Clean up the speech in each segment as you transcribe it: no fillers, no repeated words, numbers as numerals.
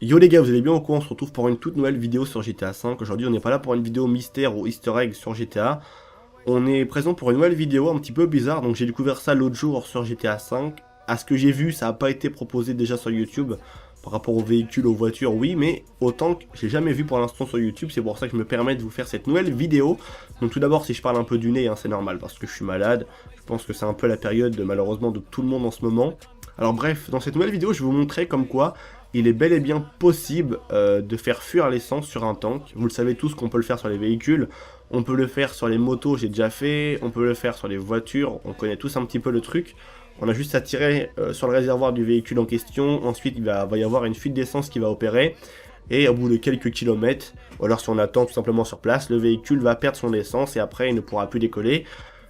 Yo les gars, vous allez bien ou quoi? On se retrouve pour une toute nouvelle vidéo sur GTA V. Aujourd'hui, on n'est pas là pour une vidéo mystère ou easter egg sur GTA. On est présent pour une nouvelle vidéo un petit peu bizarre. Donc j'ai découvert ça l'autre jour sur GTA V. À ce que j'ai vu, ça n'a pas été proposé déjà sur YouTube. Par rapport aux véhicules, aux voitures, oui, mais au tank, j'ai jamais vu pour l'instant sur YouTube. C'est pour ça que je me permets de vous faire cette nouvelle vidéo. Donc tout d'abord, si je parle un peu du nez, hein, c'est normal parce que je suis malade. Je pense que c'est un peu la période malheureusement de tout le monde en ce moment. Alors bref, dans cette nouvelle vidéo, je vais vous montrer comme quoi il est bel et bien possible de faire fuir l'essence sur un tank. Vous le savez tous qu'on peut le faire sur les véhicules, on peut le faire sur les motos, j'ai déjà fait, on peut le faire sur les voitures, on connaît tous un petit peu le truc. On a juste à tirer sur le réservoir du véhicule en question, ensuite il va y avoir une fuite d'essence qui va opérer, et au bout de quelques kilomètres, ou alors si on attend tout simplement sur place, le véhicule va perdre son essence et après il ne pourra plus décoller.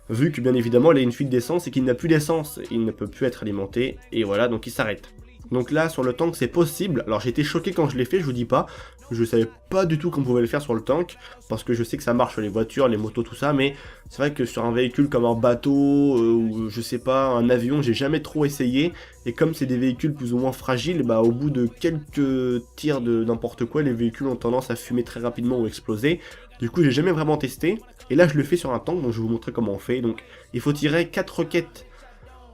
Vu que bien évidemment il a une fuite d'essence et qu'il n'a plus d'essence, il ne peut plus être alimenté, et voilà, donc il s'arrête. Donc là, sur le tank, c'est possible. Alors j'ai été choqué quand je l'ai fait, je vous dis pas. Je savais pas du tout qu'on pouvait le faire sur le tank, parce que je sais que ça marche sur les voitures, les motos, tout ça, mais c'est vrai que sur un véhicule comme un bateau, ou je sais pas, un avion, j'ai jamais trop essayé. Et comme c'est des véhicules plus ou moins fragiles, bah au bout de quelques tirs de n'importe quoi, les véhicules ont tendance à fumer très rapidement ou exploser. Du coup, j'ai jamais vraiment testé. Et là, je le fais sur un tank, donc je vais vous montrer comment on fait. Donc, il faut tirer 4 roquettes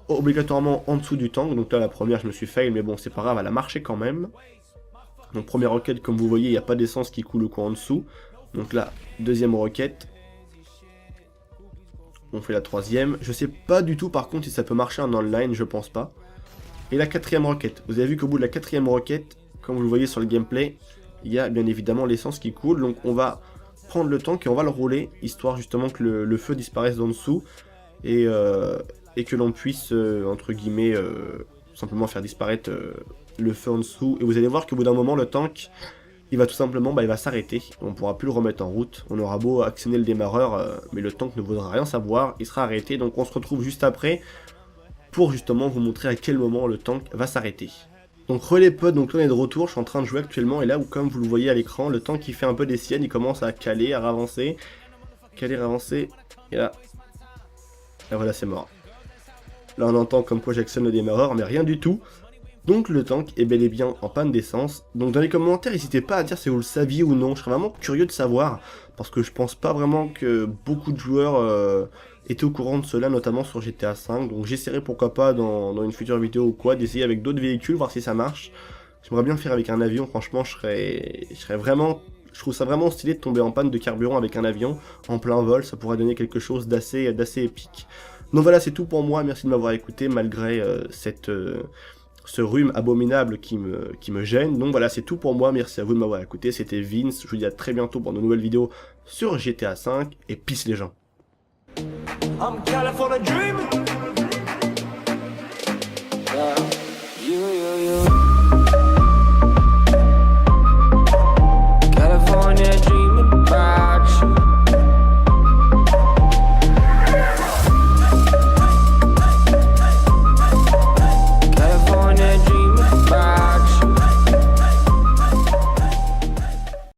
obligatoirement en dessous du tank. Donc là, la première, je me suis fail, mais bon, c'est pas grave, elle a marché quand même. Donc, première roquette, comme vous voyez, il n'y a pas d'essence qui coule quoi en dessous. Donc là, deuxième roquette. On fait la troisième. Je sais pas du tout, par contre, si ça peut marcher en online, je pense pas. Et la quatrième roquette. Vous avez vu qu'au bout de la quatrième roquette, comme vous le voyez sur le gameplay, il y a bien évidemment l'essence qui coule. Donc on va prendre le tank et on va le rouler, histoire justement que le feu disparaisse d'en dessous. Et que l'on puisse, entre guillemets, simplement faire disparaître le feu en dessous. Et vous allez voir qu'au bout d'un moment, le tank, il va tout simplement, il va s'arrêter. On ne pourra plus le remettre en route. On aura beau actionner le démarreur, mais le tank ne voudra rien savoir. Il sera arrêté. Donc on se retrouve juste après pour justement vous montrer à quel moment le tank va s'arrêter. Donc relais potes, donc là on est de retour, je suis en train de jouer actuellement, et là où comme vous le voyez à l'écran, le tank qui fait un peu des siennes, il commence à caler, à avancer, et là voilà c'est mort. Là on entend comme quoi j'actionne le démarreur, mais rien du tout. Donc le tank est bel et bien en panne d'essence. Donc dans les commentaires, n'hésitez pas à dire si vous le saviez ou non. Je serais vraiment curieux de savoir, parce que je pense pas vraiment que beaucoup de joueurs étaient au courant de cela, notamment sur GTA V. Donc j'essaierai pourquoi pas dans une future vidéo ou quoi, d'essayer avec d'autres véhicules, voir si ça marche. J'aimerais bien le faire avec un avion, franchement je serais vraiment... Je trouve ça vraiment stylé de tomber en panne de carburant avec un avion en plein vol, ça pourrait donner quelque chose d'assez épique. Donc voilà, c'est tout pour moi, merci de m'avoir écouté malgré ce rhume abominable qui me gêne. Donc voilà, c'est tout pour moi, merci à vous de m'avoir écouté, c'était Vince, je vous dis à très bientôt pour de nouvelles vidéos sur GTA V, et peace les gens.